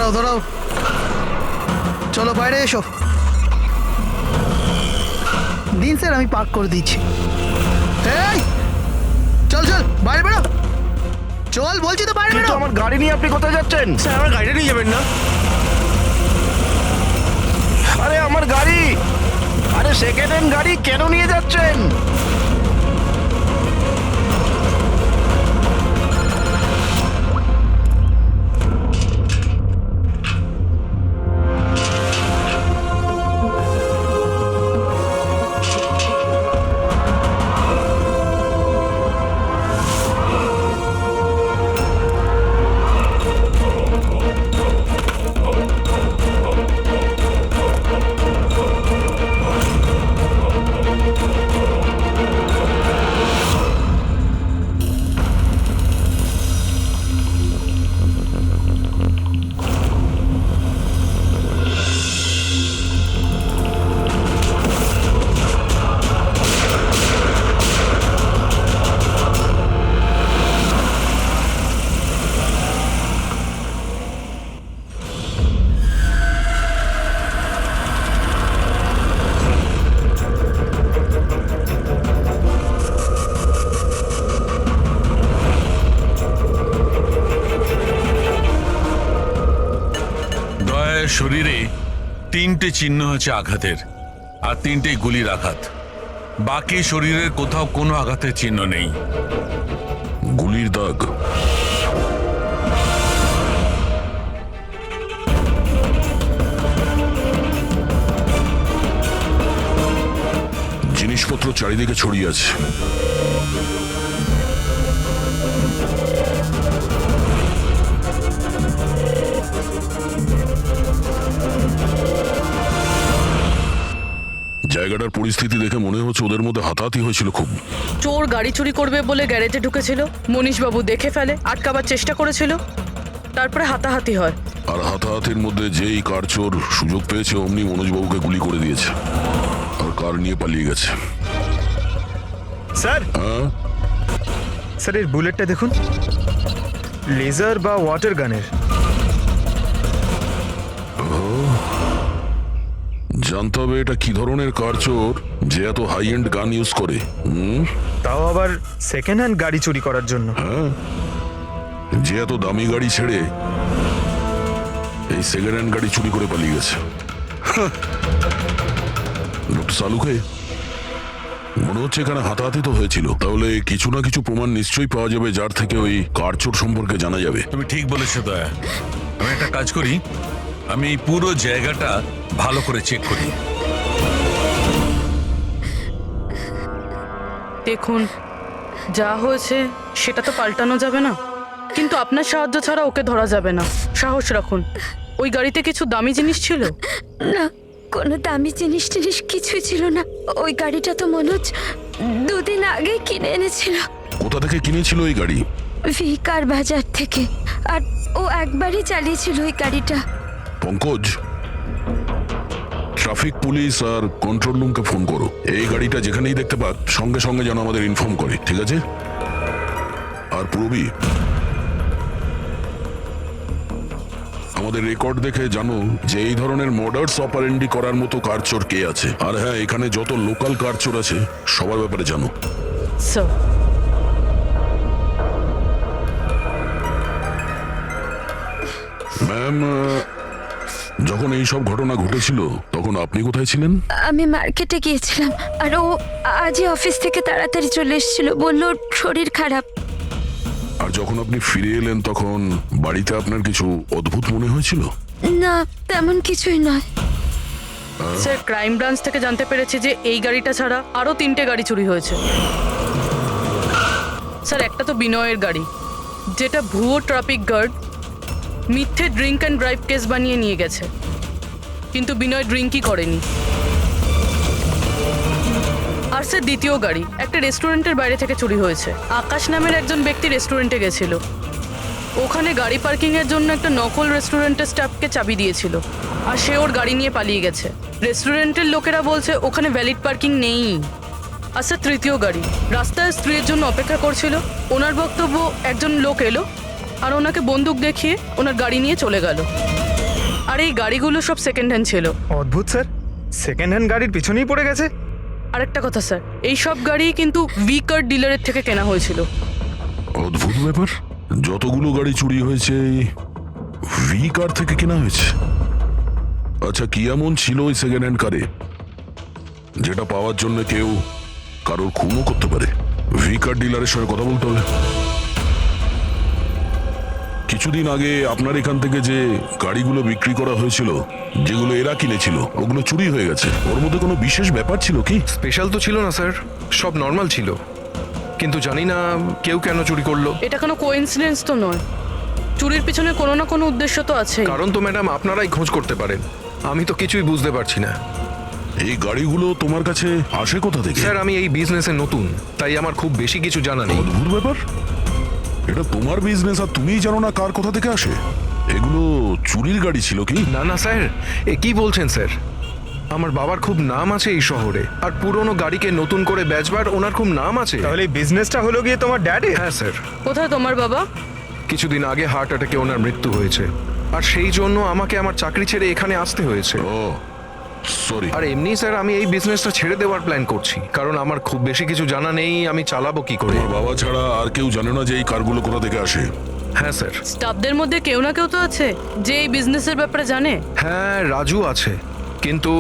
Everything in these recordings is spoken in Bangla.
দাঁড়াও দাঁড়াও, চলো বাইরে এসো। দিন স্যার, আমি পার্ক করে দিচ্ছি। এই চল চল, বাইরে বেরো, চল বলছি তো, বাইরে কিন্তু বেরো। আমার গাড়ি নিয়ে আপনি কোথায় যাচ্ছেন? স্যার আমার গাড়িটা নিয়ে যাবেন না? আরে আমার গাড়ি, আরে সেকেন্ড হ্যান্ড গাড়ি কেন নিয়ে যাচ্ছেন? শরীরে 3টে চিহ্ন আছে আঘাতের, আর 3টে গুলির আঘাত। বাকি শরীরের কোথাও কোনো আঘাতের চিহ্ন নেই। গুলির দাগ? জিনিসপত্র চারিদিকে ছড়িয়ে আছে। জায়গাটার পরিস্থিতি দেখে মনে হচ্ছে ওদের মধ্যে হাতাহাতি হয়েছিল খুব। চোর গাড়ি চুরি করবে বলে গ্যারেজে ঢুকেছিল, মনীশবাবু দেখে ফেলে, আটকাবার চেষ্টা করেছিল, তারপরে হাতাহাতি হয়। আর হাতাহাতির মধ্যে যেই কার চোর সুযোগ পেয়েছে অমনি মনোজবাবুকে গুলি করে দিয়েছে আর কার নিয়ে পালিয়ে গেছে। স্যার, হ্যাঁ, স্যার এর বুলেটটা দেখুন, লেজার বা ওয়াটার গানের। জানতে হবে এটা কি ধরনের কার চোর যে এত হাই এন্ড গান ইউজ করে। তাও আবার সেকেন্ড হ্যান্ড গাড়ি চুরি করার জন্য। হ্যাঁ, যে এত দামি গাড়ি ছেড়ে এই সেকেন্ড হ্যান্ড গাড়ি চুরি করে পালিয়ে গেছে। ডক্টর সালুকে, মনে হচ্ছে এখানে হাতাহাতি তো হয়েছিল, তাহলে কিছু না কিছু প্রমাণ নিশ্চয়ই পাওয়া যাবে যার থেকে ওই কার চোর সম্পর্কে জানা যাবে। তুমি ঠিক বলেছো দয়া। আমি একটা কাজ করি, আমি এই পুরো জায়গাটা ভালো করে চেক করি। দেখুন, যা হয়েছে সেটা তো পাল্টানো যাবে না, কিন্তু আপনার সাহায্য ছাড়া ওকে ধরা যাবে না। সাহস রাখুন। ওই গাড়িতে কিছু দামি জিনিস ছিল? না, কোনো দামি জিনিস টিনিস কিছুই ছিল না। ওই গাড়িটা তো মনোজ 2 দিন আগে কিনে এনেছিল। কোথা থেকে কিনেছিল এই গাড়ি? ভিকার বাজার থেকে। আর ও একবারই চালিয়েছিল ওই গাড়িটা। পঙ্কজ, ট্রাফিক পুলিশ আর কন্ট্রোল রুমকে ফোন করো। এই গাড়িটা যেখানেই দেখতে পাক সঙ্গে সঙ্গে যেন আমাদের ইনফর্ম করে, ঠিক আছে? আর পূরবী, আমাদের রেকর্ড দেখে জানো যে এই ধরনের মর্ডার্স অপারেন্ডি করার মতো কারচোর কে আছে। আর হ্যাঁ, এখানে যত লোকাল কারচোর আছে সবার ব্যাপারে জানো। স্যার, ম্যাম, যখন এই সব ঘটনা ঘটেছিল তখন আপনি কোথায় ছিলেন? আমি মার্কেটে গিয়েছিলাম, আর ও আজই অফিস থেকে তাড়াতাড়ি চলে এসেছিল, বলল ওর শরীর খারাপ। আর যখন আপনি ফিরে এলেন তখন বাড়িতে আপনার কিছু অদ্ভুত মনে হয়েছিল? না, তেমন কিছুই নয়। স্যার, ক্রাইম ব্রাঞ্চ থেকে জানতে পেরেছি যে এই গাড়িটা ছাড়া আরও 3টে গাড়ি চুরি হয়েছে। স্যার, একটা তো বিনয়ের গাড়ি, যেটা ভুয়ো ট্রাফিক গার্ড মিথ্যে ড্রিঙ্ক অ্যান্ড ড্রাইভ কেস বানিয়ে নিয়ে গেছে, কিন্তু বিনয় ড্রিঙ্কই করেনি। আর স্যার, দ্বিতীয় গাড়ি একটা রেস্টুরেন্টের বাইরে থেকে চুরি হয়েছে। আকাশ নামের একজন ব্যক্তি রেস্টুরেন্টে গেছিল, ওখানে গাড়ি পার্কিংয়ের জন্য একটা নকল রেস্টুরেন্টের স্টাফকে চাবি দিয়েছিল, আর সে ওর গাড়ি নিয়ে পালিয়ে গেছে। রেস্টুরেন্টের লোকেরা বলছে ওখানে ভ্যালিড পার্কিং নেই। আর স্যার, তৃতীয় গাড়ি রাস্তায় স্ত্রীর জন্য অপেক্ষা করছিল। ওনার বক্তব্য একজন লোক এলো আর ওনাকে বন্দুক দেখিয়ে ওনার গাড়ি নিয়ে চলে গেল। আর এই গাড়িগুলো সব সেকেন্ড হ্যান্ড ছিল। অদ্ভুত স্যার, সেকেন্ড হ্যান্ড গাড়ির পিছনেই পড়ে গেছে। আরেকটা কথা স্যার, এই সব গাড়ি কিন্তু ভি কার ডিলারের থেকে কেনা হয়েছিল। অদ্ভুত ব্যাপার, যতগুলো গাড়ি চুরি হয়েছে ভি কার থেকে কেনা হয়েছে। আচ্ছা, কি এমন ছিল ওই সেকেন্ড হ্যান্ড কারে যেটা পাওয়ার জন্য কেউ কারোর খুনও করতে পারে? ভি কার ডিলারের সঙ্গে কথা বলতে হবে। কিছুদিন আগে আপনার এখান থেকে যে গাড়িগুলো বিক্রি করা হয়েছিল, যেগুলো এরা কিনেছিল, ওগুলো চুরি হয়ে গেছে। ওর মধ্যে কোনো বিশেষ ব্যাপার ছিল কি? স্পেশাল তো ছিল না স্যার, সব নর্মাল ছিল, কিন্তু জানি না কেউ কেন চুরি করলো। এটা কোনো কোইন্সিডেন্স তো নয়, চুরির পিছনে কোনো না কোনো উদ্দেশ্য তো আছে। কারণ তো ম্যাডাম আপনারাই খোঁজ করতে পারেন, আমি তো কিছুই বুঝতে পারছি না। এই গাড়িগুলো তোমার কাছে আসে কোথা থেকে? স্যার, আমি এই বিজনেসে নতুন, তাই আমার খুব বেশি কিছু জানা নেই। অদ্ভুত ব্যাপার, এটা তোমার বিজনেস আর তুমিই জানো না কার কোথা থেকে আসে? এগুলো চুরির গাড়ি ছিল কি? না না স্যার, এ কি বলছেন স্যার? আমার বাবার খুব নাম আছে এই শহরে, আর পুরনো গাড়িকে নতুন করে বেচবার ওনার খুব নাম আছে। তাহলে এই বিজনেসটা হলো গিয়ে তোমার ড্যাডি? হ্যাঁ স্যার, কোথায় তোমার বাবা? কিছুদিন আগে হার্ট অ্যাটাকে ওনার মৃত্যু হয়েছে, আর সেই জন্য আমাকে আমার চাকরি ছেড়ে এখানে আসতে হয়েছে। ও সরি। আর এমনি স্যার, আমি এই বিজনেসটা ছেড়ে দেওয়ার প্ল্যান করছি, কারণ আমার খুব বেশি কিছু জানা নেই, আমি চালাবো কি করে। তোমার বাবা ছাড়া আর কেউ জানে না যে এই কারগুলো কোথা থেকে আসে? হ্যাঁ স্যার। স্টাফদের মধ্যে কেউ না কেউ তো আছে যে এই বিজনেসের ব্যাপারে জানে। হ্যাঁ, রাজু আছে, কিন্তু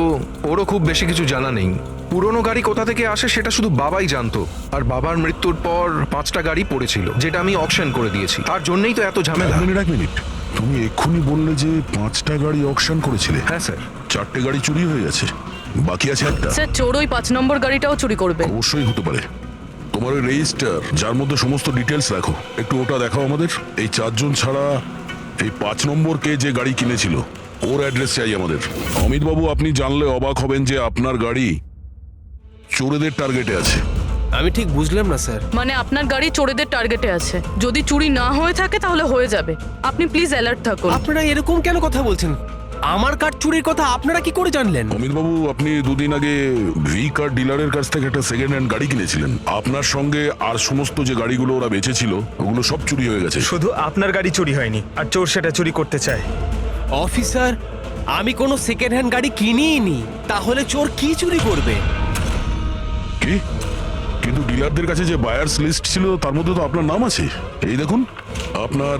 ওরও খুব বেশি কিছু জানা নেই। পুরনো গাড়ি কোথা থেকে আসে সেটা শুধু বাবাই জানতো, আর বাবার মৃত্যুর পর 5টা গাড়ি পড়েছিল, যেটা আমি অকশন করে দিয়েছি। তার জন্যই তো এত ঝামেলা। এক মিনিট, তুমি এক্ষুনি বললে যে 5টা গাড়ি অকশন করেছিলে। হ্যাঁ স্যার। 4টে গাড়ি চুরি হয়ে গেছে, বাকি আছে একটা। স্যার, চোর ওই 5 নম্বর গাড়িটাও চুরি করবে। অবশ্যই হতে পারে। তোমার ওই রেজিস্টার যার মধ্যে সমস্ত ডিটেলস রাখো, একটু ওটা দেখাও আমাদের। এই 4 জন ছাড়া এই 5 নম্বরকে যে গাড়ি কিনেছিল ওর অ্যাড্রেস চাই আমাদের। অমিত বাবু, আপনি জানলে অবাক হবেন যে আপনার গাড়ি চোরেদের টার্গেটে আছে। আমি ঠিক বুঝলাম না স্যার। মানে আপনার গাড়ি চোরেদের টার্গেটে আছে। যদি চুরি না হয়ে থাকে তাহলে হয়ে যাবে। আপনি প্লিজ অ্যালার্ট থাকুন। আপনারা এরকম কেন কথা বলছেন? আমার কার চুরির কথা আপনারা কি করে জানলেন? অমিত বাবু, আপনি দুদিন আগে ভি কার ডিলারের কাছ থেকে একটা সেকেন্ড হ্যান্ড গাড়ি কিনেছিলেন। আপনার সঙ্গে আর সমস্ত যে গাড়িগুলো ওরা বেচেছিল ওগুলো সব চুরি হয়ে গেছে। শুধু আপনার গাড়ি চুরি হয়নি, আর চোর সেটা চুরি করতে চায়। অফিসার, আমি কোনো সেকেন্ড হ্যান্ড গাড়ি কিনিই নি, তাহলে চোর কি চুরি করবে? কি? কিন্তু ডিলারদের কাছে যে বায়ার্স লিস্ট ছিল তার মধ্যে তো আপনার নাম আছে। এই দেখুন, আপনার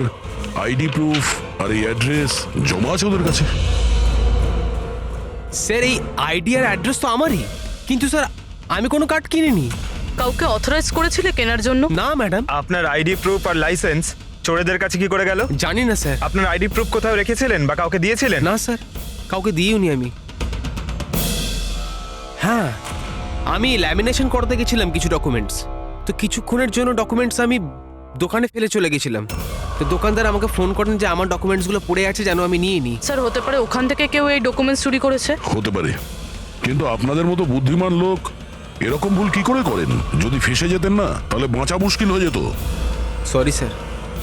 আইডি প্রুফ আর এই অ্যাড্রেস জমা আছে ওদের কাছে। স্যার, এই আইডি আর অ্যাড্রেস তো আমারই, কিন্তু স্যার আমি কোনো কার্ড কিনিনি। কাউকে অথরাইজ করেছিলে কেনার জন্য? না ম্যাডাম। আপনার আইডি প্রুফ আর লাইসেন্স চোরেদের কাছে কি করে গেল? জানি না স্যার। আপনার আইডি প্রুফ কোথাও রেখেছিলেন বা কাউকে দিয়েছিলেন? না স্যার, কাউকে দিইওনি আমি। হ্যাঁ, আমি ল্যামিনেশন করতে গেছিলাম কিছু ডকুমেন্টস, তো কিছুক্ষণের জন্য ডকুমেন্টস আমি দোকানে ফেলে চলে গেছিলাম। তো দোকানদার আমাকে ফোন করেন যে আমার ডকুমেন্টসগুলো পড়ে আছে, যেন আমি নিয়ে নিই। স্যার, হতে পারে ওখান থেকে কেউ এই ডকুমেন্টস চুরি করেছে। হতে পারে, কিন্তু আপনাদের মতো বুদ্ধিমান লোক এরকম ভুল কি করে করেন? যদি ফেসে যেতেন না তাহলে বাঁচা মুশকিল হয়ে যেত। সরি স্যার,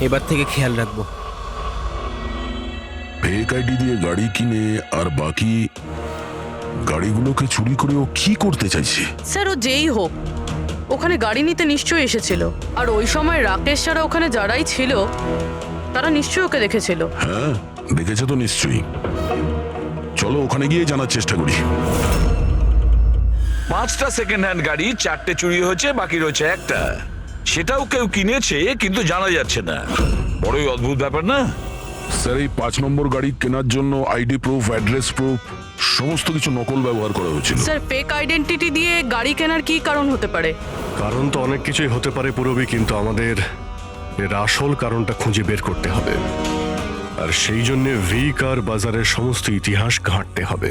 এবার থেকে খেয়াল রাখবো। ফেক আইডি দিয়ে গাড়ি কিনে আর বাকি গাড়িগুলোকে চুরি করে ও কি করতে চাইছে? স্যার, ও যেই হোক, ওখানে গাড়ি নিতে নিশ্চয়ই এসেছিল, আর ওই সময় রাকেশ ছাড়া ওখানে যারাই ছিল তারা নিশ্চয়ই ওকে দেখেছিল। হ্যাঁ, দেখেছে তো নিশ্চয়ই। চলো ওখানে গিয়ে জানার চেষ্টা করি। 5টা সেকেন্ড হ্যান্ড গাড়ি, 4টে চুরি হয়েছে, বাকি রয়েছে একটা। সেটাও কেউ কিনেছে কিন্তু জানা যাচ্ছে না। বড়ই অদ্ভুত ব্যাপার না? স্যার, এই 5 নম্বর গাড়ি কেনার জন্য আইডি প্রুফ, অ্যাড্রেস প্রুফ সমস্ত কিছু নকল ব্যবহার করা হয়েছিল। স্যার, ফেক আইডেন্টিটি দিয়ে গাড়ি কেনার কি কারণ হতে পারে? কারণ তো অনেক কিছুই হতে পারে পুরবি, কিন্তু আমাদের এর আসল কারণটা খুঁজে বের করতে হবে, আর সেই জন্য ভি কার বাজারের সমস্ত ইতিহাস ঘাঁটতে হবে।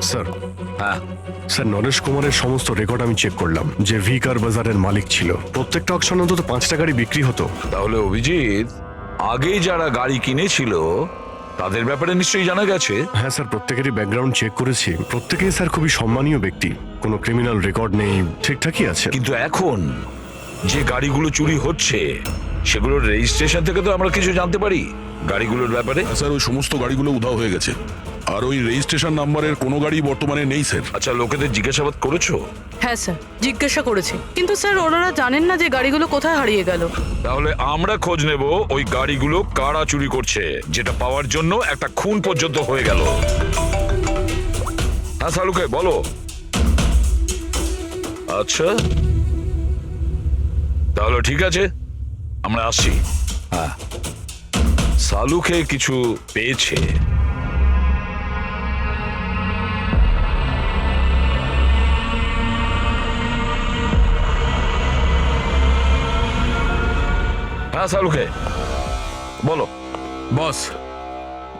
স্যার, হ্যাঁ, স্যার, নরেশ কুমারের সমস্ত রেকর্ড আমি চেক করলাম, যে ভি কার বাজারের মালিক ছিল। প্রত্যেকটা অকশনে অন্তত 5টা গাড়ি বিক্রি হতো। তাহলে অভিজিৎ, আগেই যারা গাড়ি কিনেছিল তাদের ব্যাপারে নিশ্চয়ই জানা গেছে। হ্যাঁ স্যার, প্রত্যেকেরই ব্যাকগ্রাউন্ড চেক করেছি। প্রত্যেকেই স্যার খুবই সম্মানীয় ব্যক্তি, কোনো ক্রিমিনাল রেকর্ড নেই, ঠিকঠাকই আছে। কিন্তু এখন যে গাড়িগুলো চুরি হচ্ছে সেগুলোর রেজিস্ট্রেশন থেকে তো আমরা কিছু জানতে পারি গাড়িগুলোর ব্যাপারে। স্যার, ওই সমস্ত গাড়িগুলো উধাও হয়ে গেছে। আর ওই রেজিস্ট্রেশন নাম্বারের কোনো গাড়ি বর্তমানে নেই স্যার। আচ্ছা, লোকেদের জিজ্ঞাসাবাদ করেছো? হ্যাঁ স্যার, জিজ্ঞাসা করেছি, কিন্তু স্যার ওনারা জানেন না যে গাড়িগুলো কোথায় হারিয়ে গেল। তাহলে আমরা খোঁজ নেব ওই গাড়িগুলো কারা চুরি করছে, যেটা পাওয়ার জন্য একটা খুন পর্যন্ত হয়ে গেল। হ্যাঁ সালুকে বলো। আচ্ছা তাহলে ঠিক আছে, আমরা আসছি। হ্যাঁ, সালুকে কিছু পেয়েছে। হ্যাঁ সালুকে বলো। বস,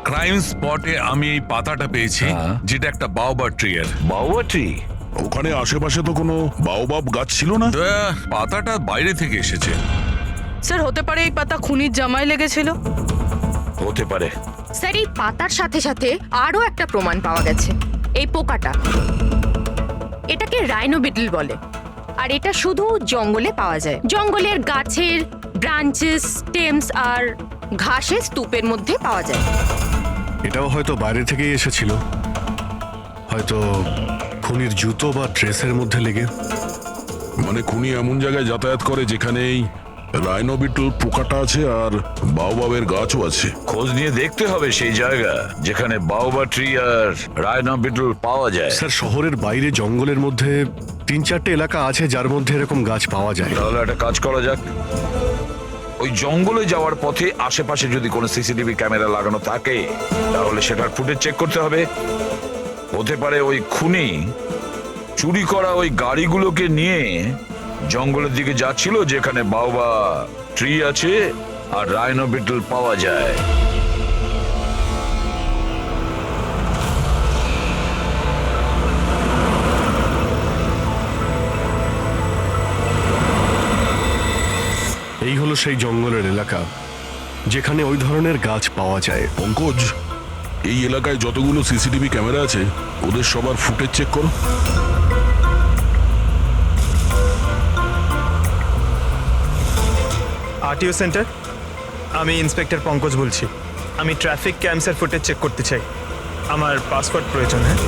ক্রাইম স্পটে আমি এই পাতাটা পেয়েছি, হ্যাঁ। যেটা একটা বাওবা ট্রি এর। বাউবা ট্রি? ওখানে আশেপাশে তো কোনো বাওবাব গাছ ছিল না। পাতাটা বাইরে থেকে এসেছে। স্যার হতে পারে এই পাতা খুনির জামায় লেগেছিল। হতে পারে। স্যার এই পাতার সাথে সাথে আরো একটা প্রমাণ পাওয়া গেছে, এই পোকাটা। এটাকে রাইনো বিটল বলে, আর এটা শুধু জঙ্গলে পাওয়া যায়। জঙ্গলের গাছের ব্রাঞ্চেস, স্টেমস আর ঘাসের স্তূপের মধ্যে পাওয়া যায়। এটাও হয়তো বাইরে থেকেই এসেছিল, হয়তো খুনির জুতো বা ড্রেসের মধ্যে লেগে। মানে খুনি এমন জায়গায় যাতায়াত করে যেখানেই রাইনো বিটল পোকাটা আছে আর বাওবাবের গাছও আছে। খোঁজ নিয়ে দেখতে হবে সেই জায়গা যেখানে বাউবা ট্রি আর রাইনো বিটল পাওয়া যায়। স্যার শহরের বাইরে জঙ্গলের মধ্যে 3-4টে এলাকা আছে যার মধ্যে এরকম গাছ পাওয়া যায়। তাহলে একটা কাজ করা যাক, ওই জঙ্গলে যাওয়ার পথে আশেপাশে যদি কোনো সিসিটিভি ক্যামেরা লাগানো থাকে তাহলে সেটার ফুটেজ চেক করতে হবে। হতে পারে ওই খুনি চুরি করা ওই গাড়িগুলোকে নিয়ে জঙ্গলের দিকে যাচ্ছিল যেখানে বাউবা ট্রি আছে আর রাইনো বিটল পাওয়া যায়। এই হলো সেই জঙ্গলের এলাকা যেখানে ওই ধরনের গাছ পাওয়া যায়। পঙ্কজ, এই এলাকায় যতগুলো সিসিটিভি ক্যামেরা আছে ওদের সবার ফুটেজ চেক করো। আরটিও সেন্টার, আমি ইন্সপেক্টর পঙ্কজ বলছি। আমি ট্রাফিক ক্যামসের ফুটেজ চেক করতে চাই। আমার পাসপোর্ট প্রয়োজন। হ্যাঁ,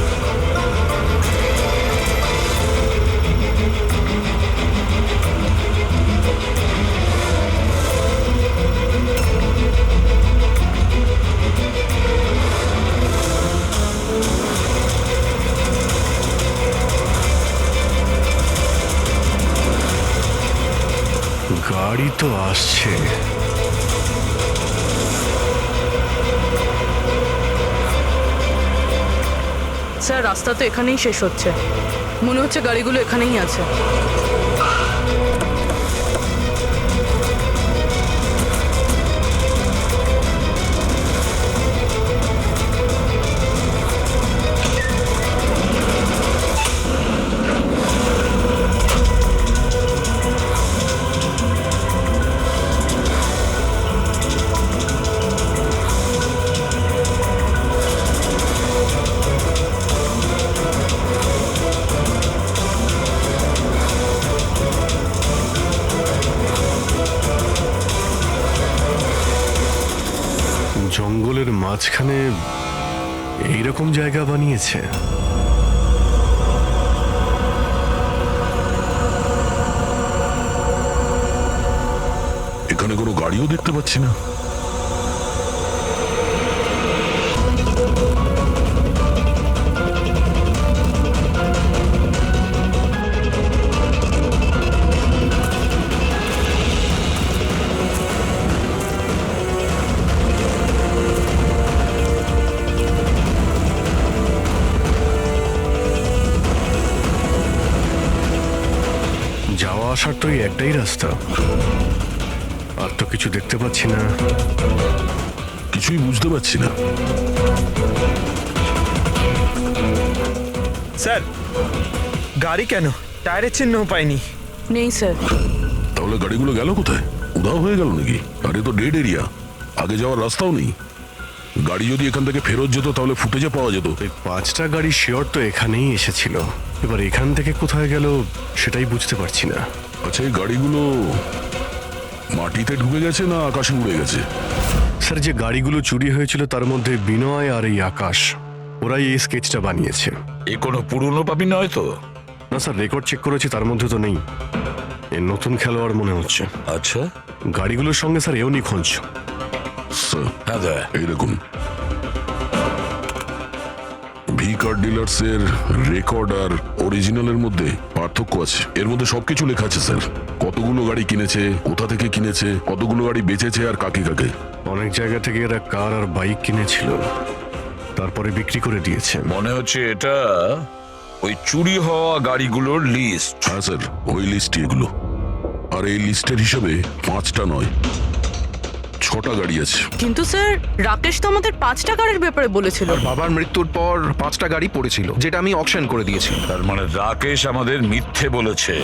গাড়ি তো আসছে। স্যার রাস্তা তো এখানেই শেষ হচ্ছে, মনে হচ্ছে গাড়িগুলো এখানেই আছে। জঙ্গলের মাঝখানে এইরকম জায়গা বানিয়েছে। এখানে কোনো গাড়িও দেখতে পাচ্ছি না। যাওয়া আসার তো এই একটাই রাস্তা, আর তো কিছু দেখতে পাচ্ছি না। কিছুই বুঝতে পারছি না। স্যার গাড়ি কেন? টায়ারের চিহ্নও পাইনি। নেই স্যার। তাহলে গাড়িগুলো গেল কোথায়? উধাও হয়ে গেল নাকি? আর এ তো ডেড এরিয়া, আগে যাওয়ার রাস্তাও নেই। গাড়ি যদি এখান থেকে ফেরত যেত তাহলে ফুটেজে পাওয়া যেত। এই 5টা গাড়ি শিওর তো এখানেই এসেছিল, এবার এখান থেকে কোথায় গেল সেটাই বুঝতে পারছি না। আচ্ছা, এই গাড়িগুলো মাটিতে ঢুকে গেছে না আকাশে উড়ে গেছে? স্যার যে গাড়িগুলো চুরি হয়েছিল তার মধ্যে বিনয় আর এই আকাশ ওরাই এই স্কেচটা বানিয়েছে। এ কোনো পুরনো পাপি নয় তো? না স্যার, রেকর্ড চেক করেছি, তার মধ্যে তো নেই। এর নতুন খেলোয়াড় মনে হচ্ছে। আচ্ছা, গাড়িগুলোর সঙ্গে স্যার এও নিখোঁজ। স্যার, হ্যাঁ দা। এই দেখুন, ভি কার ডিলার্সের রেকর্ড আর অরিজিনালের মধ্যে পার্থক্য আছে। এর মধ্যে সবকিছু লেখা আছে স্যার, কতগুলো গাড়ি কিনেছে, কোথা থেকে কিনেছে, কতগুলো গাড়ি বেচেছে আর কাকে কাকে। অনেক জায়গা থেকে এরা কার আর বাইক কিনেছিল, তারপরে বিক্রি করে দিয়েছে। মনে হচ্ছে এটা ওই চুরি হওয়া গাড়িগুলোর লিস্ট। হ্যাঁ স্যার, ওই লিস্টই এগুলো। আর এই লিস্টের হিসাবে 5টা নয়, 6টা গাড়ি আছে। কিন্তু স্যার, রাকেশ তো আমাদের 5টা গাড়ির ব্যাপারে বলেছিল। আর বাবার মৃত্যুর পর 5টা গাড়ি পড়েছিল, যেটা আমি অকশন করে দিয়েছি। তার মানে রাকেশ আমাদের মিথ্যে বলেছে।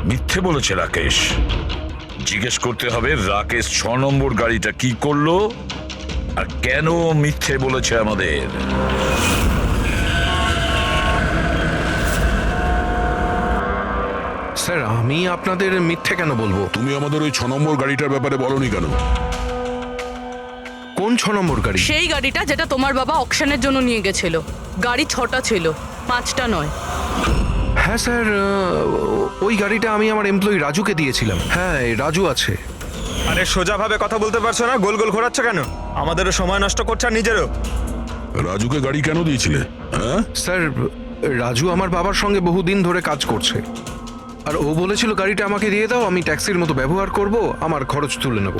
মিথ্যে বলেছে রাকেশ। জিজ্ঞেস করতে হবে রাকেশ 6 নম্বর গাড়িটা কি করলো আর কেন মিথ্যে বলেছে আমাদের। স্যার, আমি আপনাদের মিথ্যে কেন বলবো? তুমি আমাদের ওই 6 নম্বর গাড়িটার ব্যাপারে বলনি কেন? কোন 6 নম্বর গাড়ি? সেই গাড়িটা যেটা তোমার বাবা অকশনের জন্য নিয়ে গেছিল। গাড়ি 6টা ছিল, 5টা নয়। হ্যাঁ স্যার, ওই গাড়িটা আমি আমার এমপ্লয়ি রাজুকে দিয়েছিলাম। হ্যাঁ, এই রাজু আছে। আরে সোজাভাবে কথা বলতে পারছো না, গোল গোল ঘোরাচ্ছ কেন? আমাদেরও সময় নষ্ট করছে আর নিজেরও। রাজুকে গাড়ি কেন দিয়েছিলে? হ্যাঁ স্যার, রাজু আমার বাবার সঙ্গে বহুদিন ধরে কাজ করছে, আর ও বলেছিল গাড়িটা আমাকে দিয়ে দাও, আমি ট্যাক্সির মতো ব্যবহার করব, আমার খরচ তুলে নেব।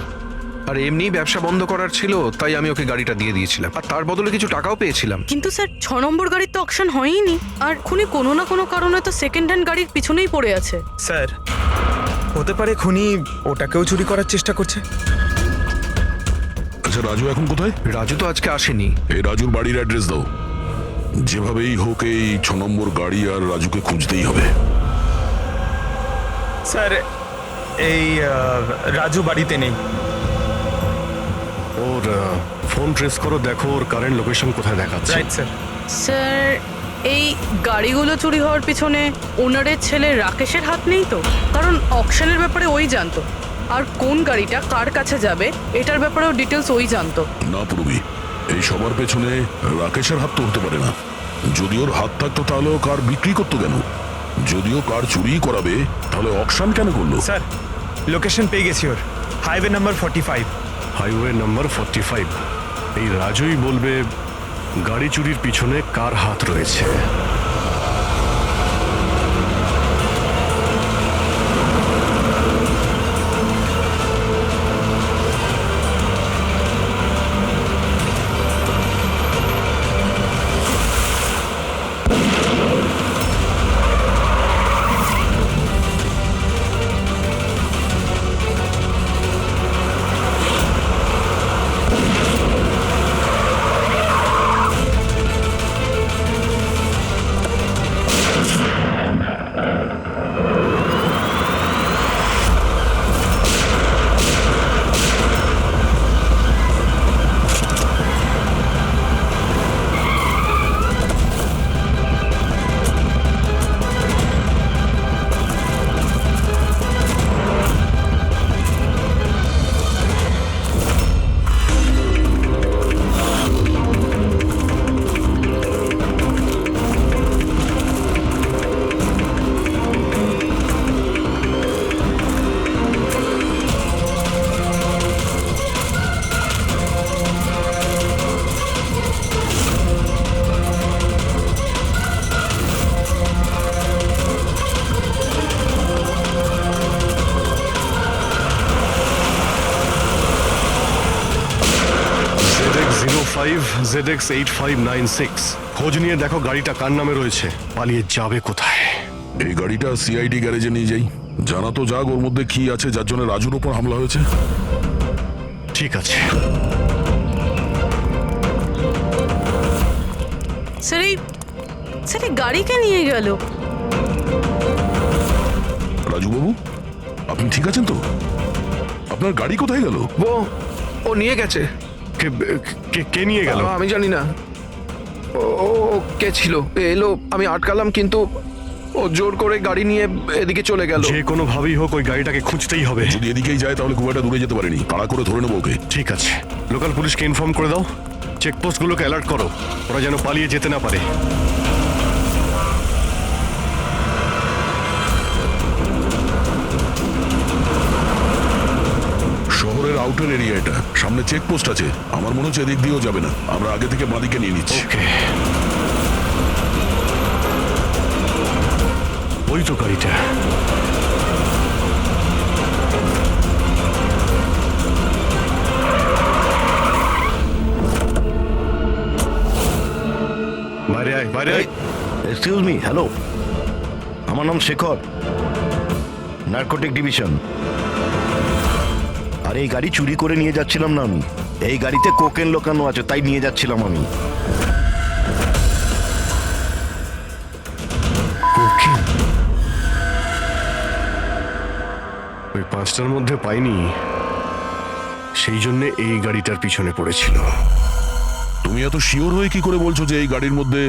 আর এমনি ব্যবসা বন্ধ করার ছিল, তাই আমি ওকে গাড়িটা দিয়ে দিয়েছিলাম, আর তার বদলে কিছু টাকাও পেয়েছিলাম। কিন্তু স্যার, 6 নম্বর গাড়ির তো অকশন হয়নি। আর খুনি কোনো না কোনো কারণে তো সেকেন্ড হ্যান্ড গাড়ির পিছনেই পড়ে আছে। স্যার, হতে পারে খুনি ওটাকেও চুরি করার চেষ্টা করছে। আচ্ছা, রাজু এখন কোথায়? রাজু তো আজকে আসেনি। এই রাজুর বাড়ির অ্যাড্রেস দাও। যেভাবেই হোক এই 6 নম্বর গাড়ি আর রাজুকে খুঁজতেই হবে। স্যার, এই রাজু বাড়িতে নেই। ওর ফোন ট্রেস করো, দেখো ওর কারেন্ট লোকেশন কোথায় দেখাচ্ছে। Right sir. স্যার, এই গাড়িগুলো চুরি হওয়ার পিছনে ওনারের ছেলে রাকেশের হাত নেই তো? কারণ অকশনের ব্যাপারে ওই জানতো, আর কোন গাড়িটা কার কাছে যাবে এটার ব্যাপারেও ডিটেলস ওই জানতো। না পুরবি, এই সবার পেছনে রাকেশের হাত তো হতে পারে না। যদি ওর হাত থাকতো তাহলে ও কার বিক্রি করতো কেন? যদিও কার চুরি করাবে তাহলে অকশন কেন করলো? স্যার, লোকেশন পেয়ে গেছি ওর। Highway number 45। Highway number 45। এই রাজুই বলবে গাড়ি চুরির পিছনে কার হাত রয়েছে। ZX8596। খোঁজ নিয়ে দেখো গাড়িটা কার নামে রয়েছে, পালিয়ে যাবে কোথায়। এই গাড়িটা সিআইডি গ্যারেজে নিয়ে যাই, জানা তো যাক ওর মধ্যে কি আছে যার জন্য রাজুর উপর হামলা হয়েছে। ঠিক আছে। স্যার, এই গাড়িকে নিয়ে গেল। রাজু বাবু, আপনি ঠিক আছেন তো? আপনার গাড়ি কোথায় গেল? ও নিয়ে গেছে। কে নিয়ে গেল? আমি জানি না। ও কে ছিল, এলো, আমি আটকালাম, কিন্তু ও জোর করে গাড়ি নিয়ে এদিকে চলে গেল। যে কোনো ভাবেই হোক ওই গাড়িটাকে খুঁজতেই হবে। যদি এদিকেই যায় তাহলে খুব একটা দূরে যেতে পারেনি, তাড়া করে ধরে নেবো ওকে। ঠিক আছে, লোকাল পুলিশকে ইনফর্ম করে দাও, চেকপোস্টগুলোকে অ্যালার্ট করো, ওরা যেন পালিয়ে যেতে না পারে। শহরের আউটার এরিয়া এটা, সামনে চেকপোস্ট আছে। আমার মনে হচ্ছে এদিক দিয়েও যাবে না, আমরা আগে থেকে বাঁদিকে নিয়ে নিচ্ছি। ওকে, ওই তো গাড়িটা। বাইরে আয়, বাইরে আয়। এক্সকিউজ মি, হ্যালো, আমার নাম শেখর, নার্কোটিক ডিভিশন। আর এই গাড়ি চুরি করে নিয়ে যাচ্ছিলাম না আমি, এই গাড়িতে কোকেন লোকানো আছে, তাই নিয়ে যাচ্ছিলাম আমি। কোকেন? ওই 5টার মধ্যে পাইনি, সেই জন্য এই গাড়িটার পিছনে পড়েছিল। তুমি এত শিওর হয়ে কি করে বলছো যে এই গাড়ির মধ্যে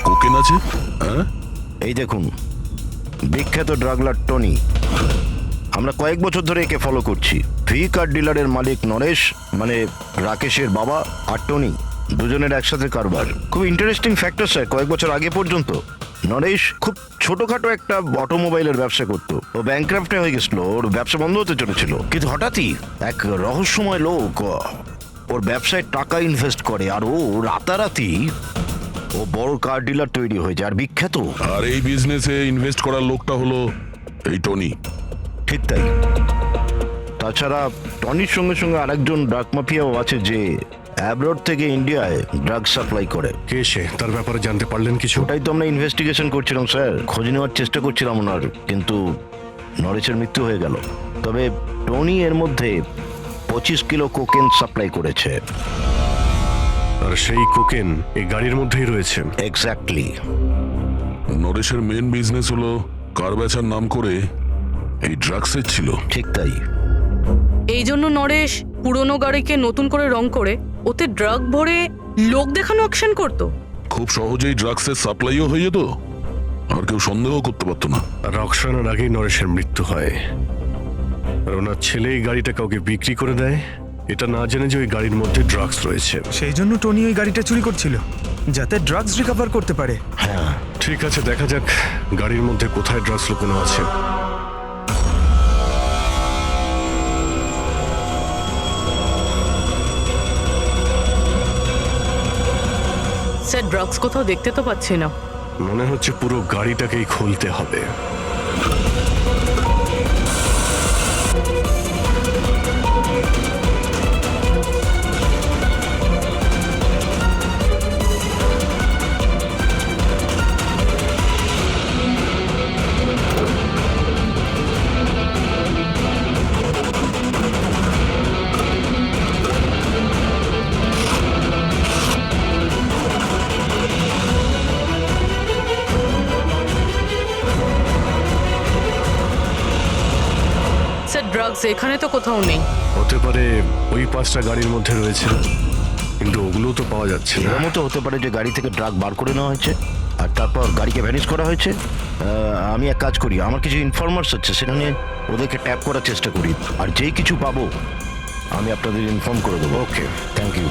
কোকেন আছে? হ্যাঁ, এই দেখুন, বিখ্যাত ড্রাগলার টনি, আমরা কয়েক বছর ধরে একে ফলো করছি। ভি কার ডিলারের মালিক নরেশ, মানে রাকেশের বাবা, আর টনি দুজনের একসাথে কারবার। খুব ইন্টারেস্টিং ফ্যাক্টর স্যার, কয়েক বছর আগে পর্যন্ত নরেশ খুব ছোটখাটো একটা অটোমোবাইলের ব্যবসা করতো। ও ব্যাংক্রাফ্টে হয়ে গেছিল, ওর ব্যবসা বন্ধ হতে চলেছিল, কিন্তু হঠাৎই এক রহস্যময় লোক ওর ব্যবসায় টাকা ইনভেস্ট করে, আর ও রাতারাতি ও বড় কার ডিলার তৈরি হয়েছে, আর বিখ্যাত। আর এই বিজনেসে ইনভেস্ট করার লোকটা হলো এই টনি। ঠিক তাই। তাছাড়া টনির সঙ্গে সঙ্গে আরেকজন ড্রাগ মাফিয়াও আছে যে অ্যাব্রড থেকে ইন্ডিয়ায় ড্রাগ সাপ্লাই করে। কে সে? তার ব্যাপারে জানতে পারলেন কিছু? ওটাই তো আমরা ইনভেস্টিগেশন করছিলাম স্যার, খোঁজ নেওয়ার চেষ্টা করছিলাম ওনার, কিন্তু নরেশের মৃত্যু হয়ে গেল। তবে টনি এর মধ্যে 25 কিলো কোকেন সাপ্লাই করেছে। আর সেই কোকেন এই গাড়ির মধ্যেই রয়েছে। এক্স্যাক্টলি। নরেশের মেন বিজনেস হলো কার বেচার নাম করে এই ড্রাগসের ছিল। ঠিক তাই। এই জন্য নরেশ পুরনো গাড়িকে নতুন করে রং করে ওতে ড্রাগ ভরে লোক দেখানো অ্যাকশন করতো। খুব সহজেই ড্রাগসের সাপ্লাইও হয়ে যেত, আর কেউ সন্দেহ করতে পারতো না। রক্সানার আগেই নরেশের মৃত্যু হয়, আর ওনার ছেলে এই গাড়িটা কাউকে বিক্রি করে দেয়, এটা না জেনে যে ওই গাড়ির মধ্যে ড্রাগস রয়েছে। সেই জন্য টনি ওই গাড়িটা চুরি করছিল, যাতে ড্রাগস রিকভার করতে পারে। হ্যাঁ, ঠিক আছে, দেখা যাক গাড়ির মধ্যে কোথায় ড্রাগস লুকোনো আছে। স্যার, ড্রাগস কোথাও দেখতে তো পাচ্ছি না। মনে হচ্ছে পুরো গাড়িটাকেই খুলতে হবে। স্যার, ড্রাগস এখানে তো কোথাও নেই। হতে পারে ওই 5টা গাড়ির মধ্যে রয়েছে, কিন্তু ওগুলো তো পাওয়া যাচ্ছে না। এরকমও তো হতে পারে যে গাড়ি থেকে ড্রাগ বার করে নেওয়া হয়েছে আর তারপর গাড়িকে ভ্যানিশ করা হয়েছে। আমি এক কাজ করি, আমার কিছু ইনফরমার্স আছে, সেটা নিয়ে ওদেরকে ট্যাপ করার চেষ্টা করি, আর যেই কিছু পাবো আমি আপনাদের ইনফর্ম করে দেবো। ওকে, থ্যাংক ইউ।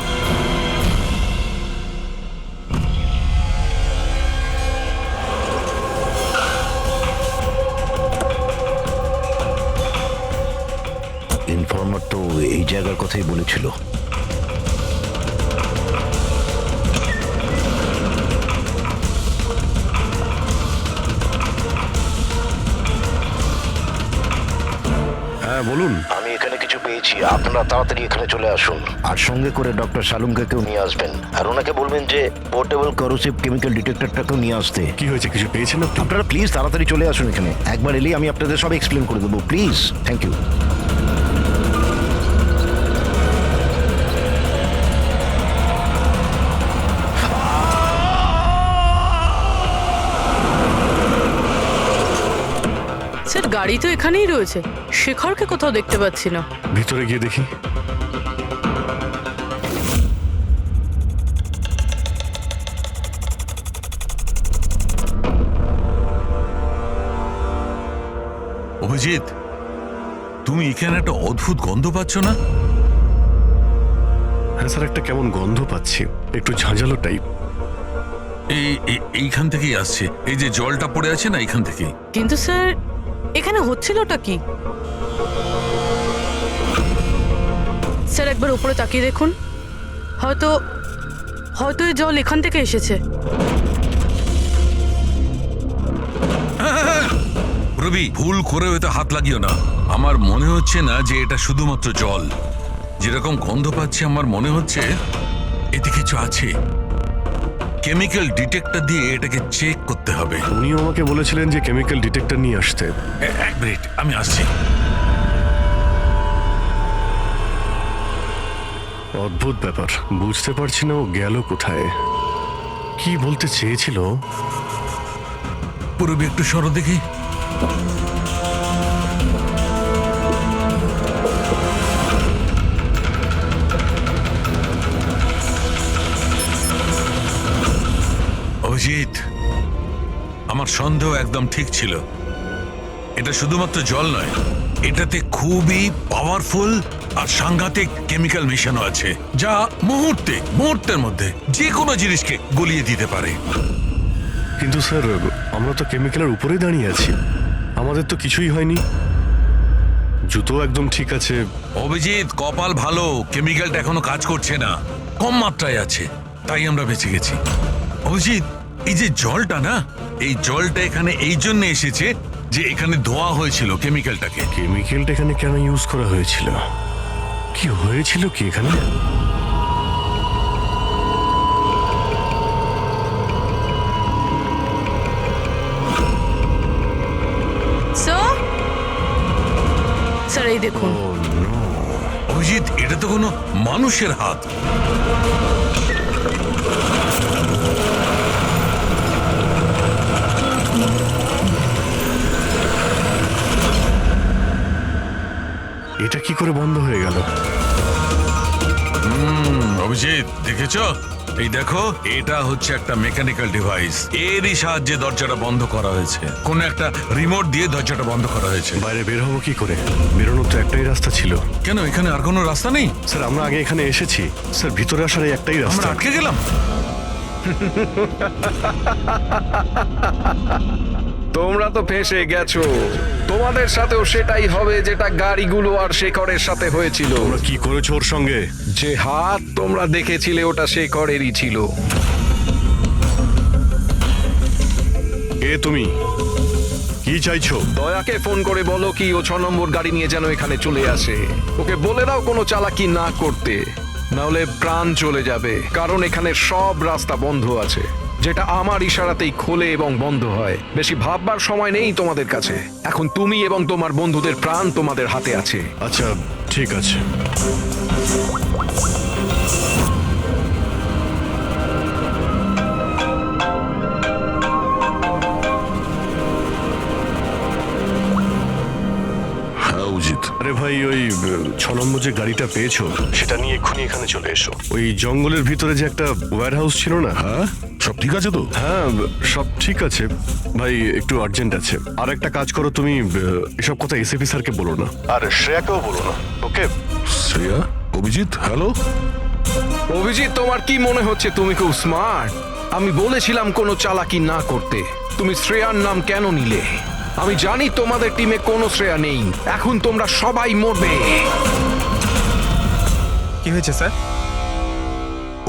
ইনফর্মার তো এই জায়গার কথাই বলেছিল। হ্যাঁ বলুন। আমি এখানে কিছু পেয়েছি, আপনারা তাড়াতাড়ি এখানে চলে আসুন, আর সঙ্গে করে ডক্টর শালুমকেও নিয়ে আসবেন, আর ওনাকে বলবেন যে পোর্টেবল করোসিভ কেমিক্যাল ডিটেক্টরটাকেও নিয়ে আসতে। কি হয়েছে, কিছু পেয়েছেন আপনি? আপনারা প্লিজ তাড়াতাড়ি চলে আসুন এখানে, একবার এলেই আমি আপনাদের সব এক্সপ্লেন করে দেবো, প্লিজ। Thank you. স্যার, গাড়ি তো এখানেই রয়েছে, শেখরকে কোথাও দেখতে পাচ্ছি না। ভিতরে গিয়ে দেখি। অভিজিৎ, তুমি এখানে একটা অদ্ভুত গন্ধ পাচ্ছ না? হ্যাঁ স্যার, একটা কেমন গন্ধ পাচ্ছি, একটু ঝাঁঝালো টাইপ। এইখান থেকেই আসছে, এই যে জলটা পড়ে আছে না, এইখান থেকেই। কিন্তু স্যার এখানে হচ্ছিলটা কি? স্যার একবার উপরে তাকিয়ে দেখুন, হয়তো হয়তো এই জল এখান থেকে এসেছে। রবি, ভুল করে হয়তো হাত লাগিও না। আমার মনে হচ্ছে না যে এটা শুধুমাত্র জল। যেরকম গন্ধ পাচ্ছি আমার মনে হচ্ছে এতে কিছু আছে। কেমিক্যাল ডিটেক্টর দিয়ে এটাকে চেক করতে হবে। উনিও আমাকে বলেছিলেন যে কেমিক্যাল ডিটেক্টর নিয়ে আসতে। এক মিনিট, আমি আসছি। অদ্ভুত ব্যাপার, বুঝতে পারছি না ও গেল কোথায়, কি বলতে চেয়েছিল। পুরবি একটু সরো দেখি। অভিজিৎ, আমার সন্দেহ একদম ঠিক ছিল। এটা শুধুমাত্র জল নয়, এটাতে খুবই পাওয়ারফুল আর সাংঘাতিক কেমিক্যাল মেশানো আছে, যা মুহূর্তের মধ্যে যে কোনো জিনিসকে গলিয়ে দিতে পারে। কিন্তু স্যার, আমরা তো কেমিক্যালের উপরেই দাঁড়িয়ে আছি, আমাদের তো কিছুই হয়নি, জুতো একদম ঠিক আছে। অভিজিৎ, কপাল ভালো, কেমিক্যালটা এখনো কাজ করছে না, কম মাত্রায় আছে, তাই আমরা বেঁচে গেছি। অভিজিৎ, এই যে জলটা না, এই জলটা এখানে এই জন্য এসেছে যে এখানে ধোয়া হয়েছিল কেমিক্যালটাকে। কেমিক্যালটা এখানে কেন ইউজ করা হয়েছিল, কি হয়েছিল কি এখানে? স্যার এই দেখুন। অভিজিৎ, এটা তো কোনো মানুষের হাত। এটা কি করে বন্ধ হয়ে গেল? অভিজিৎ, দেখেছ? এই দেখো, এটা হচ্ছে একটা মেকানিক্যাল ডিভাইস, এরই সাহায্যে দরজাটা বন্ধ করা হয়েছে। কোন একটা রিমোট দিয়ে দরজাটা বন্ধ করা হয়েছে। বাইরে বের হবো কি করে? বেরোনোর তো একটাই রাস্তা ছিল। কেন, এখানে আর কোনো রাস্তা নেই? স্যার, আমরা আগে এখানে এসেছি স্যার, ভিতরে আসার এই একটাই আমরা রাস্তা। আটকে গেলাম। তোমরা তো ফেঁসে গেছো, তোমাদের সাথেও সেটাই হবে যেটা গাড়িগুলো আর শেখরের সাথে হয়েছিল। তোমরা কি করেছো ওর সঙ্গে? যে হাত তোমরা দেখেছিলে ওটা শেখরেরই ছিল। কে তুমি, কি চাইছো? দয়াকে ফোন করে বলো কি ও 6 নম্বর গাড়ি নিয়ে যেন এখানে চলে আসে। ওকে বলে দাও কোনো চালাকি না করতে, নাহলে প্রাণ চলে যাবে। কারণ এখানে সব রাস্তা বন্ধ আছে, যেটা আমার ইশারাতেই খোলে এবং বন্ধ হয়। বেশি ভাববার সময় নেই তোমাদের কাছে। এখন তুমি এবং তোমার বন্ধুদের প্রাণ তোমাদের হাতে আছে। আচ্ছা, ঠিক আছে। হ্যাঁ অজিত, আরে ভাই, ওই 6 নম্বর যে গাড়িটা পেয়েছো সেটা নিয়ে এক্ষুনি এখানে চলে এসো। ওই জঙ্গলের ভিতরে যে একটা ওয়্যার হাউস ছিল না? হ্যাঁ সব ঠিক আছে তো? হ্যাঁ, সব ঠিক আছে ভাই, একটু আর্জেন্ট আছে। আর একটা কাজ করো, তুমি এসব কথা এসিপি স্যারকে বলো না, আর শ্রেয়াকেও বলো না, ওকে? শ্রেয়া, অভিজিৎ, হ্যালো। অভিজিৎ, তোমার কি মনে হচ্ছে তুমি খুব স্মার্ট? আমি বলেছিলাম কোনো চালাকি না করতে। তুমি শ্রেয়ার নাম কেন নিলে? আমি জানি তোমাদের টিমে কোনো শ্রেয়া নেই। এখন তোমরা সবাই মরবে। কি হয়েছে স্যার?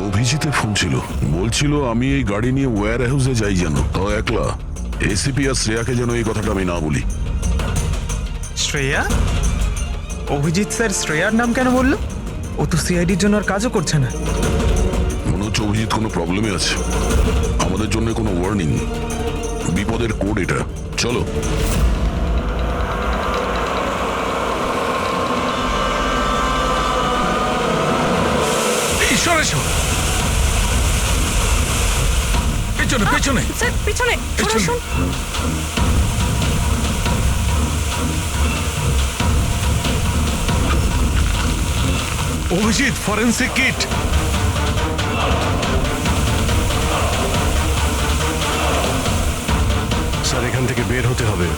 অভিজিতের ফোন ছিল, বলছিল আমি এই গাড়ি নিয়ে ওয়্যার হাউসে যাই যেন, তাও একলা। এসিপি আর শ্রেয়াকে যেন এই কথাটা আমি না বলি। শ্রেয়া? অভিজিৎ স্যার শ্রেয়ার নাম কেন বললো? ও তো সিআইডির জন্য আর কাজও করছে না। মনে হচ্ছে অভিজিৎ কোনো প্রবলেমে আছে, আমাদের জন্য কোনো ওয়ার্নিং, বিপদের কোড এটা। চলো। পেছনে পেছনে। স্যার পিছনে সরে আসুন। Abhijit, forensic kit. স্যার, এখান থেকে বের হতে হবে।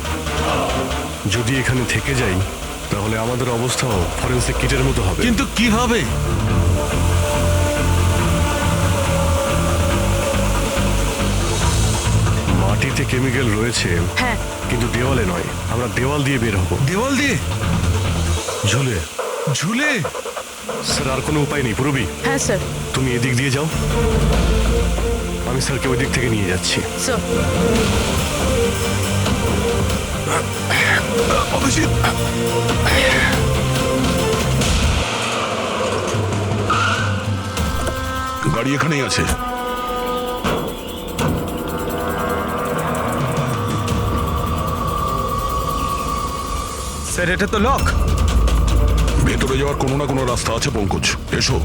যদি এখানে থেকে যাই তাহলে আমাদের অবস্থাও ফরেন্সিক কিটের মতো হবে। কিন্তু কিভাবে? মাটিতে কেমিক্যাল রয়েছে, হ্যাঁ কিন্তু দেওয়ালে নয়। আমরা দেওয়াল দিয়ে বের হবো। দেওয়াল দিয়ে ঝুলে ঝুলে স্যার আর কোনো উপায় নেই পুরবি, হ্যাঁ স্যার। তুমি এদিক দিয়ে যাও, আমি স্যারকে ওই দিক থেকে নিয়ে যাচ্ছি। স্যার অভিজিৎ, গাড়ি এখানেই আছে। স্যার এটা তো লক। ভেতরে যাওয়ার কোনো না কোনো রাস্তা আছে পঙ্কজ, এসো।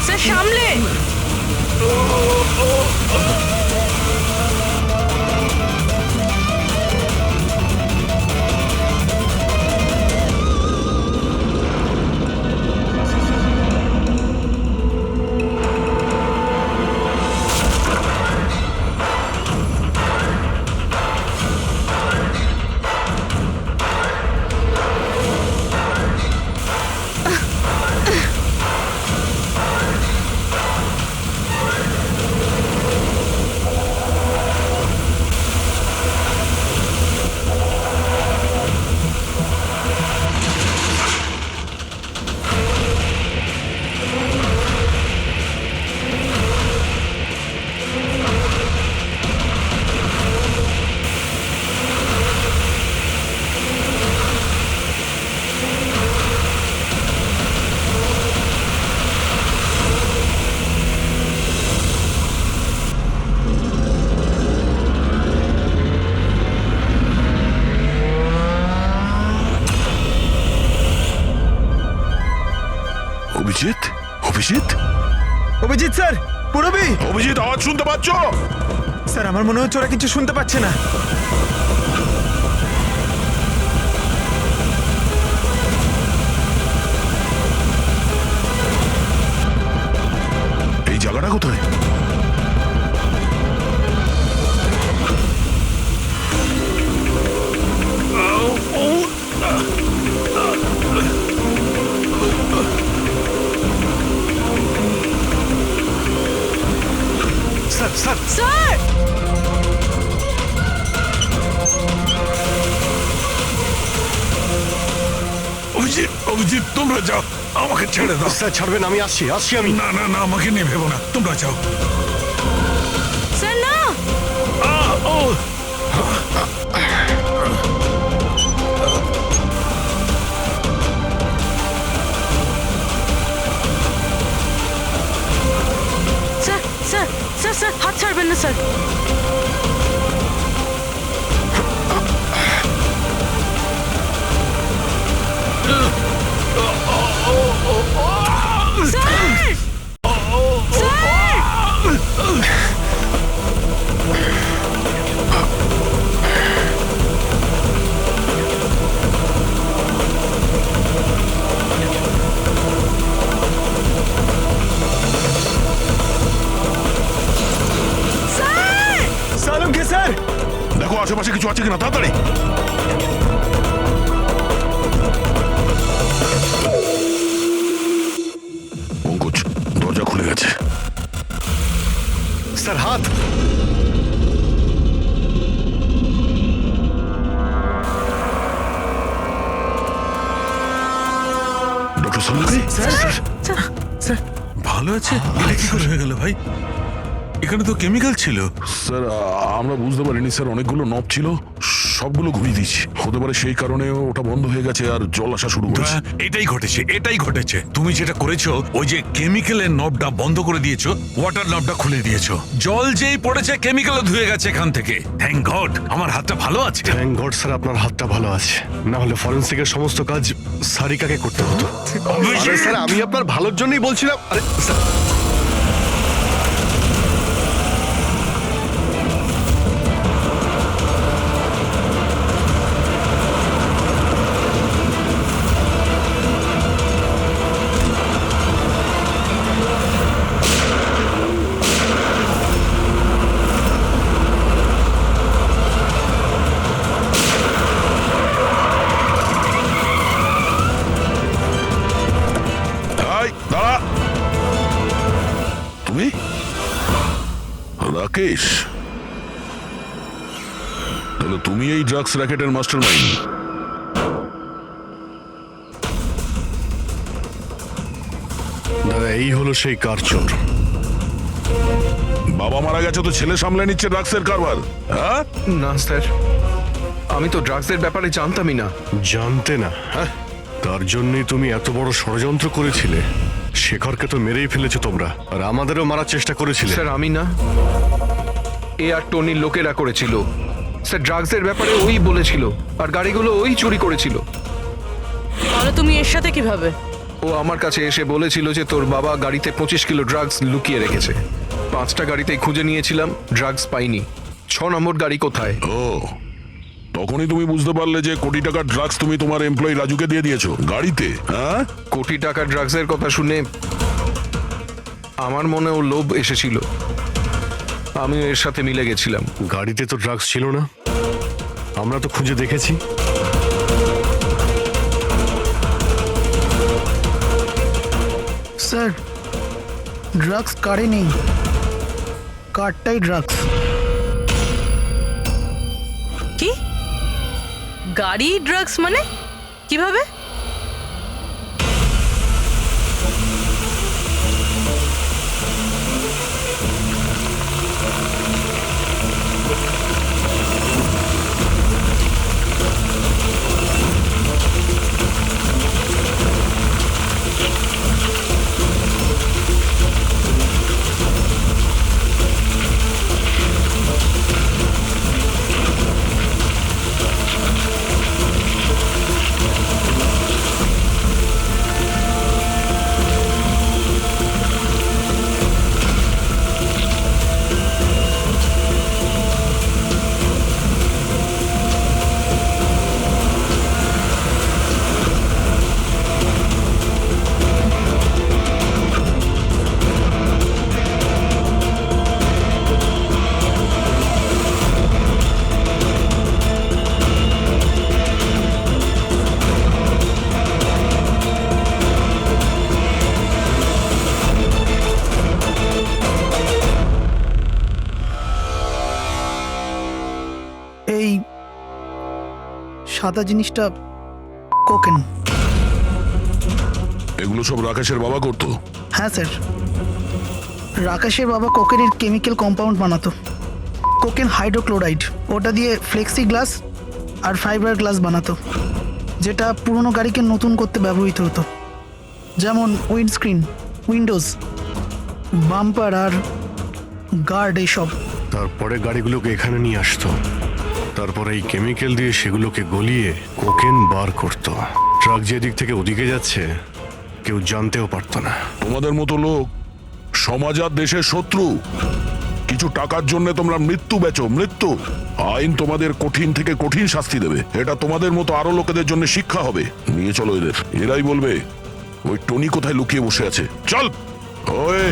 স্যার সামলে। অভিজিৎ, অভিজিৎ, অভিজিৎ স্যার, পুরবি। অভিজিৎ, আওয়াজ শুনতে পাচ্ছ? স্যার আমার মনে হচ্ছে ওরা কিছু শুনতে পাচ্ছে না। এই জায়গাটা কোথায়? Sir sir sir Abhijit, Abhijit তোমরা যাও, আমাকে ছেড়ে দাও। স্যার ছাড়বেন, আমি আসছি আসছি আমি। না না না, আমাকে নিয়ে ভেবো না, তোমরা যাও। স্যার না। ও স্যার স্যার স্যার স্যার হাত ছাড়বেন না স্যার। স্যার স্যার সালম কে স্যার? দেখো আশেপাশে কিছু আছে কিনা, তাড়াতাড়ি। পঙ্কজ, দরজা খুলে গেছে। স্যার হাত। ডক্টর সালুকে, স্যার ভালো আছে? এটা কি করে হয়ে গেল ভাই? এখানে তো কেমিক্যাল ছিল। স্যার আমরা বুঝতে পারিনি স্যার, অনেকগুলো নব ছিল, সবগুলো ঘুরিয়ে দিচ্ছি। হতে পারে সেই কারণে ওটা বন্ধ হয়ে গেছে আর জল আসা শুরু করেছে। এটাই ঘটেছে। তুমি যেটা করেছো, ওই যে কেমিক্যালের নবটা বন্ধ করে দিয়েছো, ওয়াটার নবটা খুলে দিয়েছো, জল যেই পড়েছে কেমিক্যালও ধুয়ে গেছে এখান থেকে। থ্যাংক গড আমার হাতটা ভালো আছে। থ্যাংক গড স্যার আপনার হাতটা ভালো আছে, না হলে ফরেন্সিকের সমস্ত কাজ সারিকাকে করতে হতো। আরে স্যার আমি আপনার ভালোর জন্যই বলছিলাম। আরে স্যার এই, দাঁড়া। তুমি রাকেশ, তাহলে তুমি এই ড্রাগস র্যাকেটের মাস্টার মাইন্ড। দাদা এই হলো সেই কার চোর। বাবা মারা গেছে তো ছেলে সামলে নিচ্ছে ড্রাগসের কারবার, হ্যাঁ? না স্যার, আমি তো ড্রাগসের ব্যাপারে জানতামই না। জানতে না? হ্যাঁ, তার জন্যই তুমি এত বড় ষড়যন্ত্র করেছিলে। শেখরকে তো মেরেই ফেলেছো তোমরা, আর আমাদেরও মারার চেষ্টা করেছিলে। স্যার আমি না, এ আর টনির লোকেরা করেছিল। স্যার ড্রাগসের ব্যাপারে ওই বলেছিল, আর গাড়িগুলো ওই চুরি করেছিল। তাহলে তুমি এর সাথে কিভাবে? ও আমার কাছে এসে বলেছিল যে তোর বাবা গাড়িতে 25 কিলো ড্রাগস লুকিয়ে রেখেছে। 5টা গাড়িতেই খুঁজে নিয়েছিলাম, ড্রাগস পাইনি। 6 নম্বর গাড়ি কোথায়? ও, তখনই তুমি বুঝতে পারলে যে কোটি টাকার ড্রাগস তুমি তোমার এমপ্লয়ি রাজুকে দিয়ে দিয়েছো গাড়িতে, হ্যাঁ? কোটি টাকার ড্রাগসের কথা শুনে আমার মনেও লোভ এসেছিল, আমিও এর সাথে মিলে গেছিলাম। গাড়িতে তো ড্রাগস ছিল না, আমরা তো খুঁজে দেখেছি। স্যার ড্রাগস কারে নেই, কারটাই ড্রাগস। কি গাড়ি ড্রাগস মানে কিভাবে? এই সাদা জিনিসটা কোকেন। এগুলো সব রাকেশের বাবা করতো? হ্যাঁ স্যার, রাকেশের বাবা কোকেনের কেমিক্যাল কম্পাউন্ড বানাতো, কোকেন হাইড্রোক্লোরাইড। ওটা দিয়ে ফ্লেক্সি গ্লাস আর ফাইবার গ্লাস বানাতো, যেটা পুরনো গাড়িকে নতুন করতে ব্যবহৃত হতো, যেমন উইন্ডস্ক্রিন, উইন্ডোজ, বাম্পার আর গার্ড এইসব। তারপরে গাড়িগুলোকে এখানে নিয়ে আসতো, তারপরে এই কেমিক্যাল দিয়ে সেগুলোকে গলিয়ে কোকেন বার করতো। ট্রাক যেদিক থেকে ওদিকে যাচ্ছে কেউ জানতেও পারতো না। তোমাদের মতো লোক সমাজ আর দেশের শত্রু। কিছু টাকার জন্য তোমরা মৃত্যু বেচো, মৃত্যু। আইন তোমাদের কঠিন থেকে কঠিন শাস্তি দেবে। এটা তোমাদের মতো আরো লোকেদের জন্য শিক্ষা হবে। নিয়ে চলো এদের, এরাই বলবে ওই টনি কোথায় লুকিয়ে বসে আছে। চল ওই